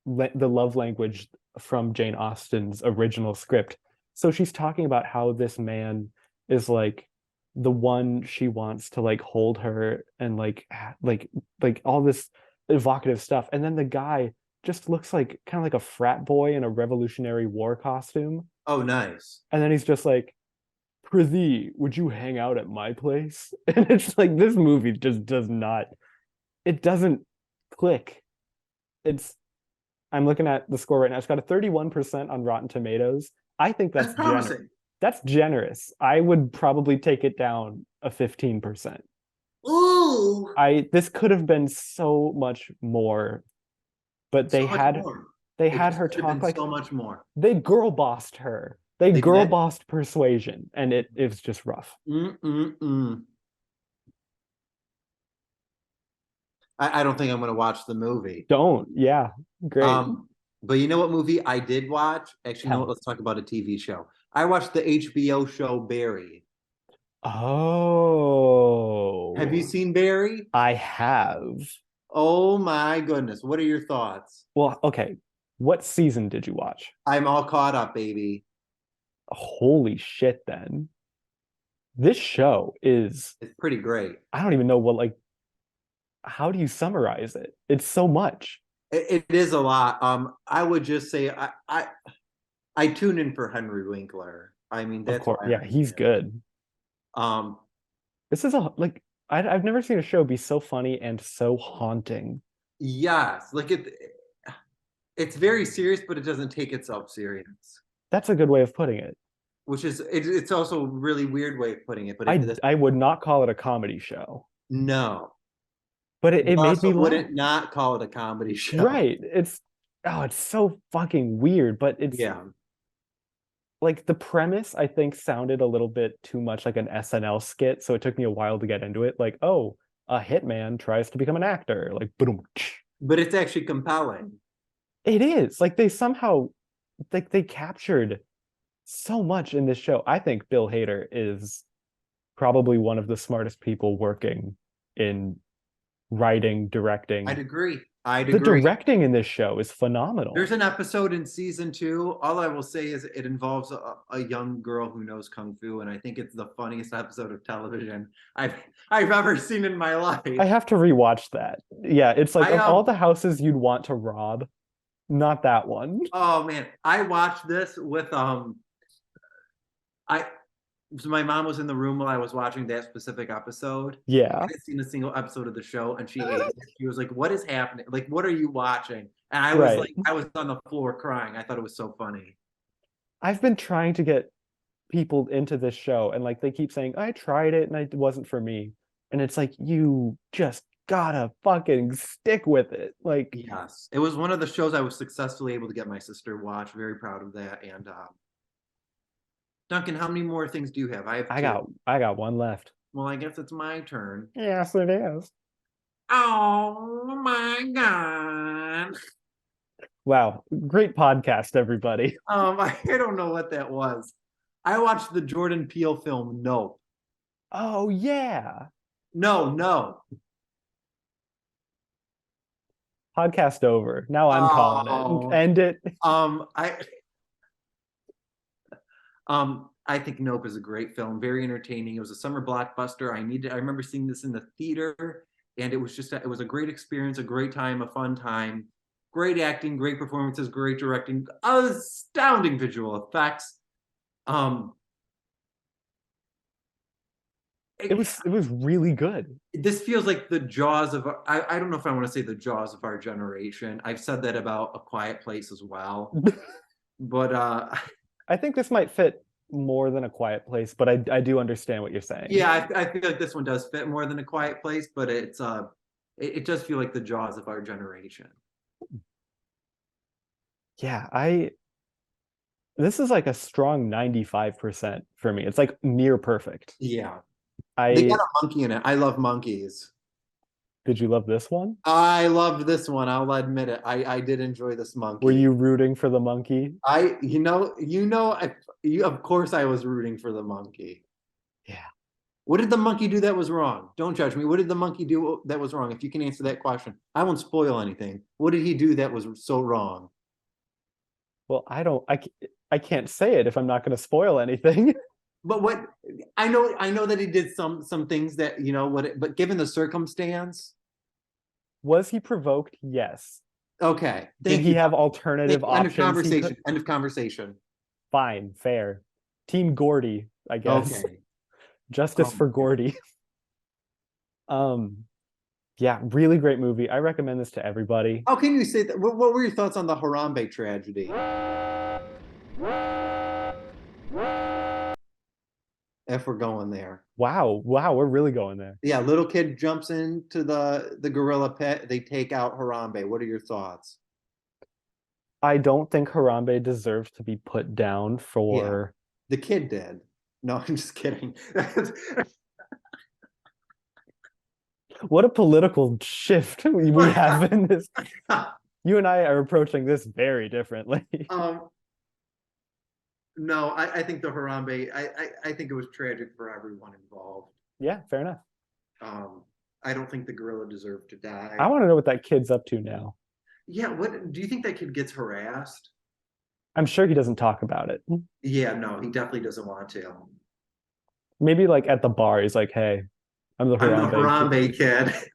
love language from Jane Austen's original script. So she's talking about how this man is like the one she wants to like hold her and like all this evocative stuff. And then the guy just looks like kind of like a frat boy in a Revolutionary War costume. Oh, nice. And then he's just like, Prithee, would you hang out at my place? And it's like this movie just does not, it doesn't click. It's I'm looking at the score right now. It's got a 31% on Rotten Tomatoes. I think That's that's generous. promising. That's generous. I would probably take it down a 15%. Ooh. This could have been so much more, but So much more. they It had just her could have talk been like so much more. they girl bossed her. They They girl did. bossed Persuasion, and it was just rough. Mm-mm-mm. I don't think I'm going to watch the movie. Don't. Yeah. Great. But you know what movie I did watch? Actually, you know what? Tell. Let's talk about a TV show. I watched the HBO show Barry. Have you Oh, seen Barry? I have. Oh my goodness. What are your thoughts? Well, okay. What season did you watch? I'm all caught up, baby. Holy shit, then. This show is, It's pretty great. I don't even know what, like, how do you summarize it? It's so much. It is a lot. I would just say I tune in for Henry Winkler. I mean, Of that's course. why Yeah, I'm he's in. good. Um, This is like, I've never seen a show be so funny and so haunting. yes, like it's very serious, but it doesn't take itself serious. That's a good way of putting it. Which is it's also a really weird way of putting it, but I would not call it a comedy show, no. but But it made also me laugh. wouldn't not call it a comedy show. Right. It's so fucking weird, but it's Yeah. like the premise I think sounded a little bit too much like an SNL skit, so it took me a while to get into it. Like, oh, a hitman tries to become an actor. Like, boom. But it's actually compelling. It is. Like they somehow like they captured so much in this show. I think Bill Hader is probably one of the smartest people working in writing, directing. I'd agree. I'd The agree. directing in this show is phenomenal. There's an episode in season 2. All I will say is it involves a young girl who knows kung fu, and I think it's the funniest episode of television I've ever seen in my life. I have to rewatch that. Yeah, it's like of all um the houses you'd want to rob, not that one. oh man, I watched this with I So my mom was in the room while I was watching that specific episode. I Yeah, hadn't seen a single episode of the show, and she hated it. She was like, "What is happening? Like, what are you watching?" And I was right. like, I was on the floor crying. I thought it was so funny. I've been trying to get people into this show, and like they keep saying, I tried it and it wasn't for me. And it's like, you just gotta fucking stick with it. Like, Yes, it was one of the shows I was successfully able to get my sister to watch. Very proud of that. And Duncan, how many more things do you have? I have I two. got I got one left. Well, I guess it's my turn. Yes, it is. Oh my God. Wow, great podcast, everybody. I don't know what that was. I watched the Jordan Peele film Nope. Oh yeah. No, no. Podcast over. Now I'm calling it. Oh, End it. um, I I think Nope is a great film, very entertaining. It was a summer blockbuster. I remember seeing this in the theater, and it was a great experience, a great time, a fun time. Great acting, great performances, great directing, astounding visual effects. Um, It was really good. this feels like the jaws of I don't know if I want to say the jaws of our generation. I've said that about A Quiet Place as well. But I think this might fit more than A Quiet Place, but I do understand what you're saying. yeah, I feel like this one does fit more than A Quiet Place, but it does feel like the jaws of our generation. Yeah, I this is like a strong 95% for me. It's like near perfect. Yeah. They got I a monkey in it. I love monkeys. Did you love this one? I loved this one. I'll admit it. I did enjoy this Were monkey. you rooting for the monkey? Of course I was rooting for the monkey. Yeah. What did the monkey do that was wrong? Don't judge me. What did the monkey do that was wrong? If you can answer that question, I won't spoil anything. What did he do that was so wrong? Well, I can't say it if I'm not going to spoil anything. But what I know that he did some things that but given the circumstance, Was he provoked? Yes. okay. Did Thank he you. have alternative End of options? conversation. End of conversation. Fine, fair. Team Gordy, I guess. Okay. Justice Oh for my God. Gordy. Yeah, really great movie. I recommend this to everybody. How can you say that? What were your thoughts on the Harambe tragedy? If we're going there. Wow, we're really going there. Yeah, little kid jumps into the gorilla pit. They take out Harambe. What are your thoughts? I don't think Harambe deserves to be put down Yeah, for the kid did. No, I'm just kidding. what a political shift we have in this. You and I are approaching this very differently. um, no, I think the Harambe. I think it was tragic for everyone involved. Yeah, fair enough. I don't think the gorilla deserved to die. I want to know what that kid's up to now. Yeah, what do you think that kid gets harassed? I'm sure he doesn't talk about it. Yeah, no, he definitely doesn't want to. Maybe like at the bar, he's like, "Hey, I'm the I'm the Harambe kid." Harambe kid.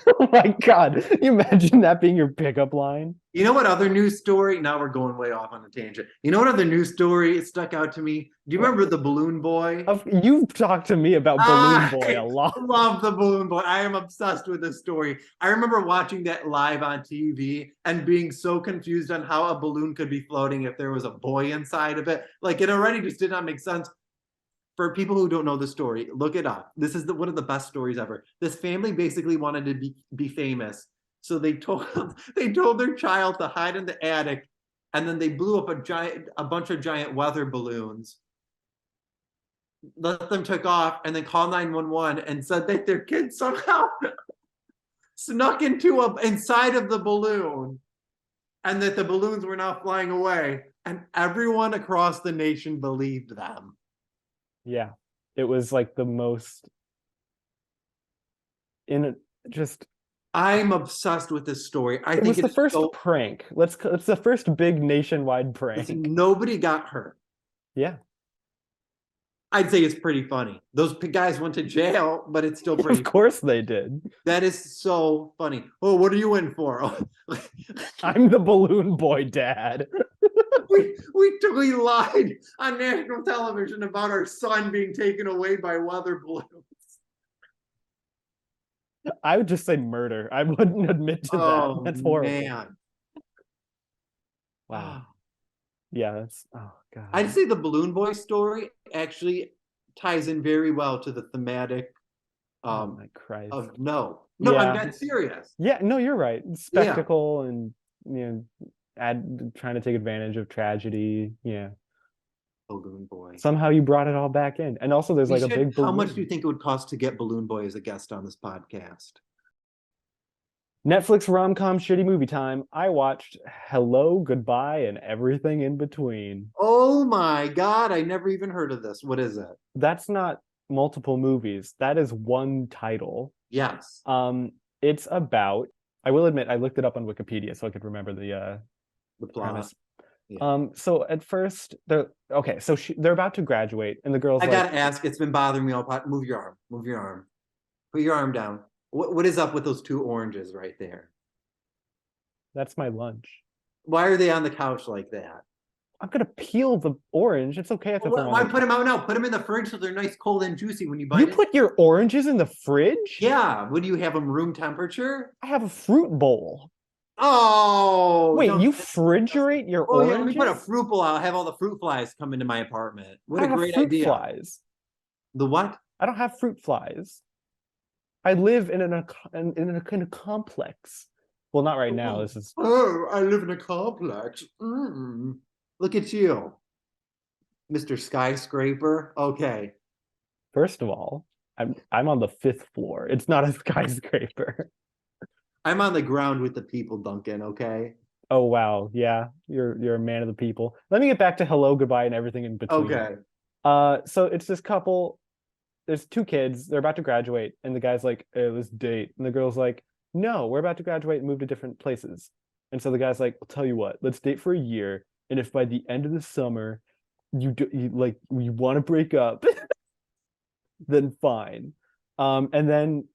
Oh my God. You imagine that being your pickup line? You know what other news story? Now we're going way off on a tangent. You know what other news story stuck out to me? Do you remember the balloon boy? You've talked to me about Balloon Boy a I lot. love the balloon boy. I am obsessed with this story. I remember watching that live on TV and being so confused on how a balloon could be floating if there was a boy inside of it. Like it already just did not make sense. For people who don't know the story, look it up. This is one of the best stories ever. This family basically wanted to be famous, so they told their child to hide in the attic, and then they blew up a bunch of giant weather balloons, let them take off, and then call 911 and said that their kid somehow snuck inside of the balloon, and that the balloons were now flying away, and everyone across the nation believed them. Yeah. It was like the most just I'm obsessed with this story. I it think was the it's first so, prank. It's the first big nationwide prank. nobody got hurt. Yeah. I'd say it's pretty funny. Those guys went to jail, but it's still pretty. Of course they did. That is so funny. Oh, what are you in for? I'm the Balloon Boy dad. we lied on national television about our son being taken away by weather balloons. I would just say murder. I wouldn't admit to that. Oh That's horrible. man. Wow. Yeah, that's oh god. I'd say the Balloon Boy story actually ties in very well to the thematic Oh my Christ. of no. No, I'm Yeah. dead serious. Yeah, no, you're right. Yeah. Spectacle and trying to take advantage of tragedy. Yeah. Balloon Boy. Somehow you brought it all back in. And also there's We like a should, big balloon. how much do you think it would cost to get Balloon Boy as a guest on this podcast? Netflix rom-com shitty movie time. I watched Hello, Goodbye, and Everything in Between. Oh my god, I never even heard of this. What is it? That's not multiple movies. That is one title. Yes. It's about, I will admit, I looked it up on Wikipedia so I could remember the plot. premise. Yeah. So at first they're they're about to graduate, and the girl's I like, gotta ask, it's been bothering me all part. Move your arm. Move your arm. Put your arm down. What is up with those two oranges right there? that's my lunch. Why are they on the couch like that? I'm gonna peel the orange. It's okay if it's Why put them out now? Put them in the fridge so they're nice, cold, and juicy when you bite You it. put your oranges in the fridge? Yeah. Would you have them room temperature? I have a fruit bowl. Oh. Wait, you refrigerate your oranges? Yeah, let me put a fruit bowl. I'll have all the fruit flies come into my apartment. What I a have great fruit idea. flies. The what? I don't have fruit flies. I live in a kind of complex. Well, not right now. This is. Oh, I live in a complex. Look at you, Mr. Skyscraper. Okay. First of all, I'm on the 5th floor. It's not a skyscraper. I'm on the ground with the people, Duncan. Okay. Oh wow, yeah, you're a man of the people. Let me get back to Hello, Goodbye, and Everything in Between. Okay. So it's this couple. There's 2 kids. They're about to graduate, and the guy's like, hey, let's date. And the girl's like, no, we're about to graduate and move to different places. And so the guy's like, I'll tell you what, let's date for a year. And if by the end of the summer you want to break up, then fine. And then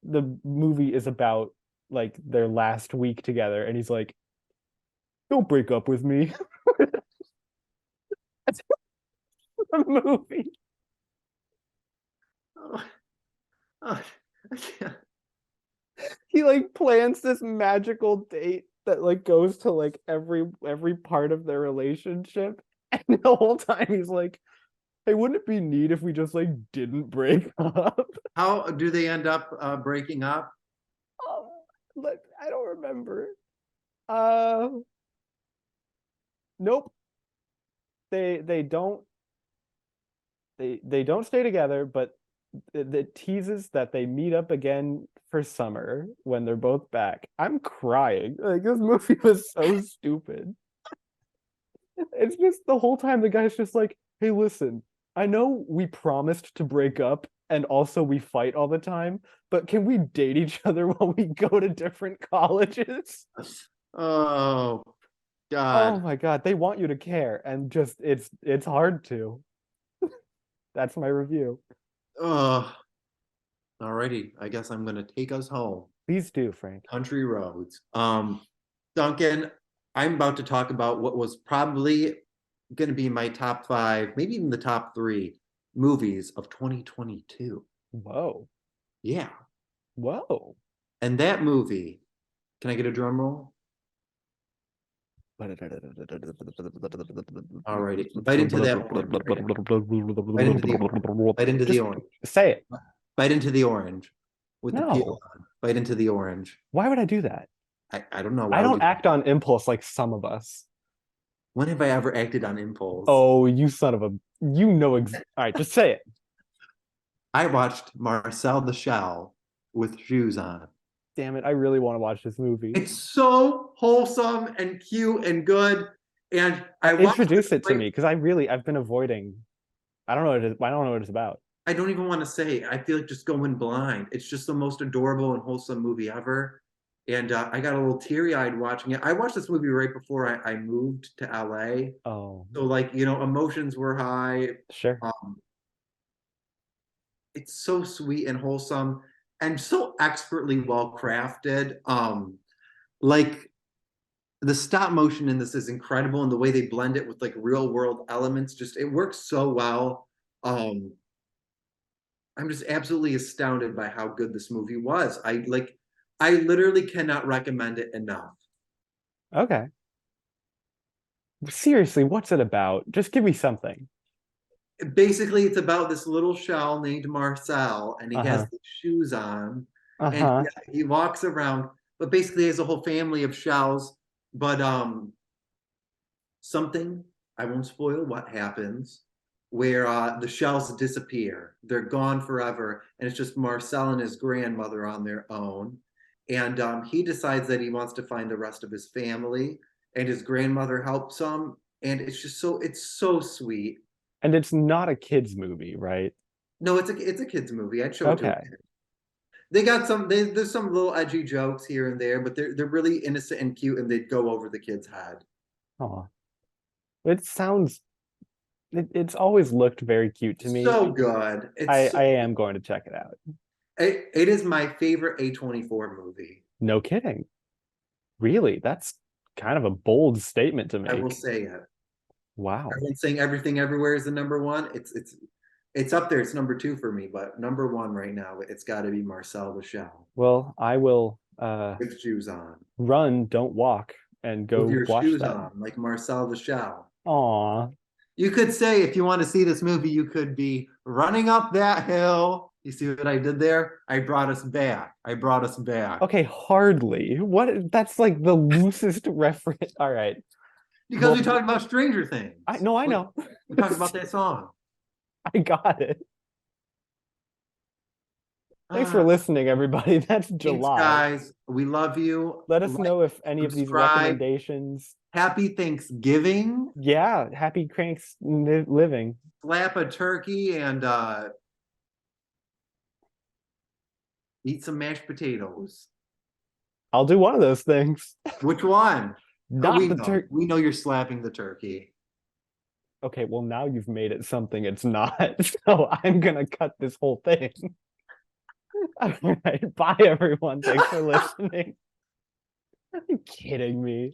the movie is about like their last week together, and he's like, don't break up with me. That's the movie. I can't. He like plans this magical date that like goes to like every part of their relationship, and the whole time he's like, hey, wouldn't it be neat if we just like didn't break up? How do they end up breaking up? Look, I don't remember. Nope. They don't stay together, but it teases that they meet up again for summer when they're both back. I'm crying. Like, this movie was so stupid. It's just the whole time the guy's just like, hey, listen, I know we promised to break up and also we fight all the time, but can we date each other while we go to different colleges? Oh God. Oh my God, they want you to care, and just it's hard to. That's my review. Alrighty, I guess I'm gonna take us home. Please do, Frank. Country roads. Duncan, I'm about to talk about what was probably gonna be my top 5, maybe even the top 3 movies of 2022. Whoa. Yeah. Whoa. And that movie, can I get a drum roll? Alrighty, bite into that orange. Bite into the orange. Say it. Bite into the orange with the No. peel on. Bite into the orange. Why would I do that? I don't know. Why I would don't you- act on impulse like some of us. When have I ever acted on impulse? Oh, you son of a. All right, just say it. I watched Marcel the Shell with shoes on. Damn it, I really want to watch this movie. It's so wholesome and cute and good. And I Introduce it to me, because I've been avoiding. I don't know what it is. I don't know what it's about. I don't even want to say. I feel like just going blind. It's just the most adorable and wholesome movie ever. And I got a little teary-eyed watching it. I watched this movie right before I moved to LA. Oh, So like, you know, emotions were high. sure. It's so sweet and wholesome and so expertly well crafted. Like the stop motion in this is incredible, and the way they blend it with like real world elements, just it works so well. Um, I'm just absolutely astounded by how good this movie was. I literally cannot recommend it enough. Okay. Seriously, what's it about? Just give me something. Basically, it's about this little shell named Marcel, and he has Uh-huh. the shoes on, and Uh-huh. he walks around, but basically he has a whole family of shells. But something, I won't spoil what happens, where the shells disappear. They're gone forever, and it's just Marcel and his grandmother on their own. And he decides that he wants to find the rest of his family, and his grandmother helps him. And it's so sweet. And it's not a kids movie, right? No, it's a kids movie. I'd show it to a Okay. kid. There's some little edgy jokes here and there, but they're really innocent and cute, and they go over the kid's head. Oh, it sounds it's always looked very cute to me. So good. I am going to check it out. It is my favorite A24 movie. No kidding. Really? That's kind of a bold statement to I will make. say it. Wow. Everyone's saying Everything Everywhere is the number one. It's up there. It's number two for me, but number one right now, it's got to be Marcel the Shell Well, I will with shoes on, run, don't walk, and with go your watch shoes that. on, like Marcel the Shell. Aw. You could say, if you want to see this movie, you could be running up that hill. You see what I did there? I brought us back. I brought us back. Okay, hardly. What that's like the loosest reference. All right. Because Well, we talked about Stranger Things. I no, I know. We talked about that song. I got it. Thanks for Uh, listening, everybody. That's Thanks, July. guys. We love you. Let us Like, know if any of these subscribe. recommendations. Happy Thanksgiving. Yeah, happy cranks living. Slap a turkey and eat some mashed potatoes. I'll do one of those things. Which one? Oh, Not the turkey. We know you're slapping the turkey. Okay, well now you've made it something it's not. So I'm gonna cut this whole thing. All right, bye everyone. Thanks for listening. Are you kidding me?